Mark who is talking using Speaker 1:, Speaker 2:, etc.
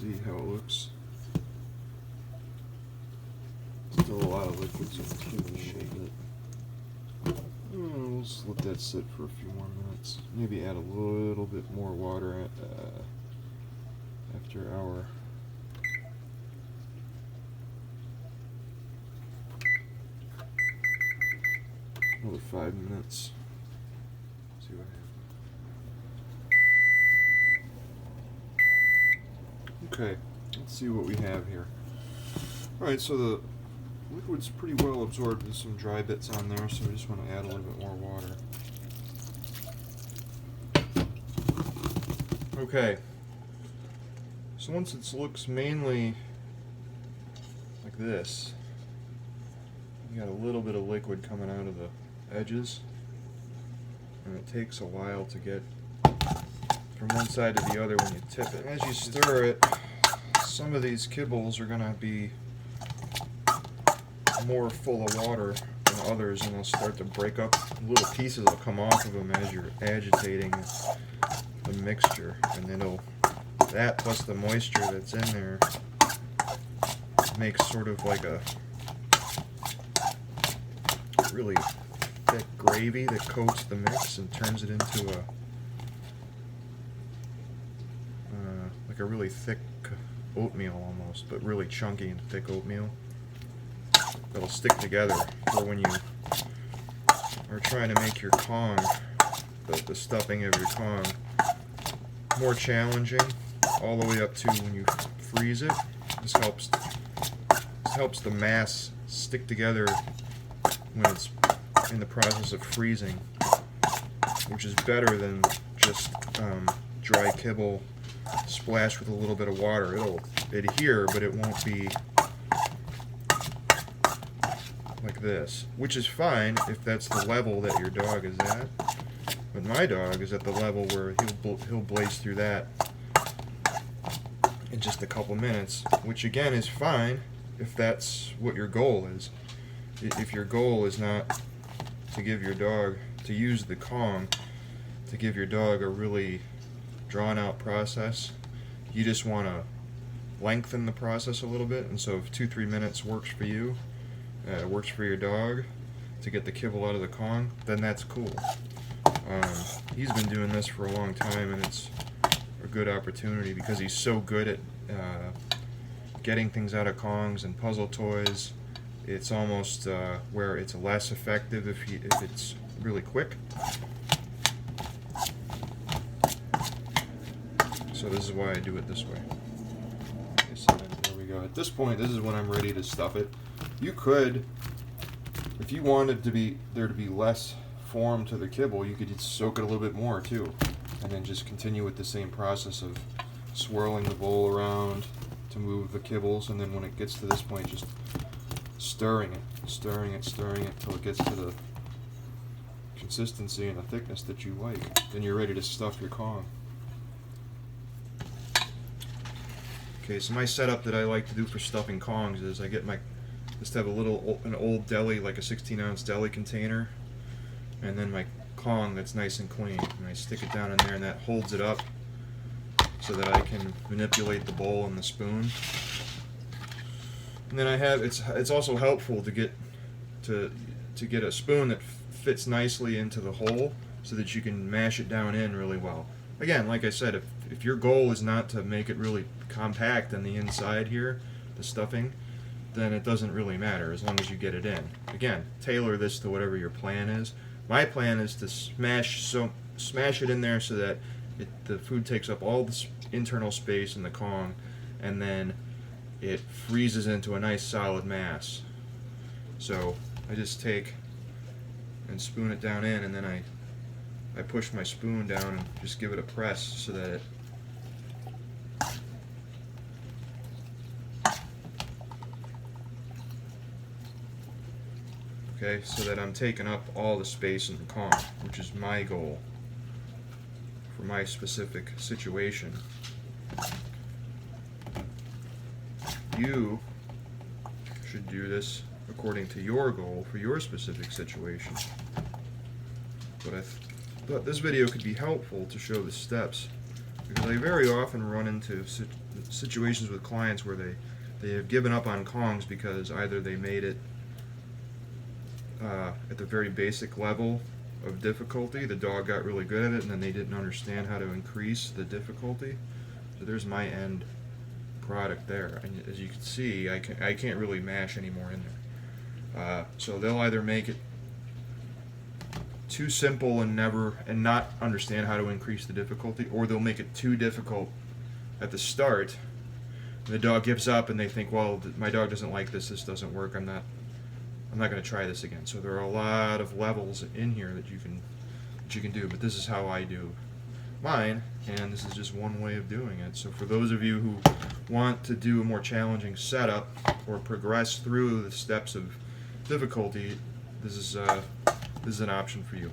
Speaker 1: see how it looks. Still a lot of liquid, so I'm just gonna shake it. We'll just let that sit for a few more minutes. Maybe add a little bit more water after our another 5 minutes. See what happens. Okay, let's see what we have here. Alright, so the liquid's pretty well absorbed. There's some dry bits on there, so we just want to add a little bit more water. Okay, so once it looks mainly like this, you got a little bit of liquid coming out of the edges, and it takes a while to get from one side to the other when you tip it. As you stir it, some of these kibbles are going to be more full of water than others, and they'll start to break up. Little pieces will come off of them as you're agitating the mixture, and that plus the moisture that's in there makes sort of like a really thick gravy that coats the mix and turns it into like a really thick oatmeal almost, but really chunky and thick oatmeal that'll stick together for when you are trying to make your Kong, the stuffing of your Kong, more challenging, all the way up to when you freeze it. This helps the mass stick together when it's in the process of freezing, which is better than just dry kibble splashed with a little bit of water. It'll adhere, but it won't be like this, which is fine if that's the level that your dog is at. But my dog is at the level where he'll blaze through that in just a couple minutes, which again is fine if that's what your goal is. If your goal is not to give your dog, to use the Kong to give your dog a really drawn out process, you just want to lengthen the process a little bit, and so if 2-3 minutes works for you, works for your dog to get the kibble out of the Kong, then that's cool. He's been doing this for a long time, and it's a good opportunity because he's so good at getting things out of Kongs and puzzle toys. It's almost where it's less effective if it's really quick. So this is why I do it this way. Okay, so there we go. At this point, this is when I'm ready to stuff it. You could, if you wanted there to be less form to the kibble, you could just soak it a little bit more too, and then just continue with the same process of swirling the bowl around to move the kibbles, and then when it gets to this point, just stirring it till it gets to the consistency and the thickness that you like. Then you're ready to stuff your Kong. Okay, so my setup that I like to do for stuffing Kongs is I get just have an old deli, like a 16-ounce deli container, and then my Kong that's nice and clean, and I stick it down in there, and that holds it up so that I can manipulate the bowl and the spoon. And then it's also helpful to get a spoon that fits nicely into the hole so that you can mash it down in really well. Again, like I said, if your goal is not to make it really compact on the inside here, the stuffing, then it doesn't really matter as long as you get it in. Again, tailor this to whatever your plan is. My plan is to smash it in there so that the food takes up all the internal space in the Kong, and then it freezes into a nice solid mass. So I just take and spoon it down in, and then I push my spoon down and just give it a press so that it so that I'm taking up all the space in the Kong, which is my goal for my specific situation. You should do this according to your goal for your specific situation. But I thought this video could be helpful to show the steps, because I very often run into situations with clients where they have given up on Kongs because either they made it at the very basic level of difficulty, the dog got really good at it, and then they didn't understand how to increase the difficulty. So there's my end product there, and as you can see, I can't really mash any more in there. So they'll either make it too simple and not understand how to increase the difficulty, or they'll make it too difficult at the start. And the dog gives up, and they think, well, my dog doesn't like this. This doesn't work. I'm not going to try this again. So there are a lot of levels in here that you can do, but this is how I do mine, and this is just one way of doing it. So for those of you who want to do a more challenging setup or progress through the steps of difficulty, this is an option for you.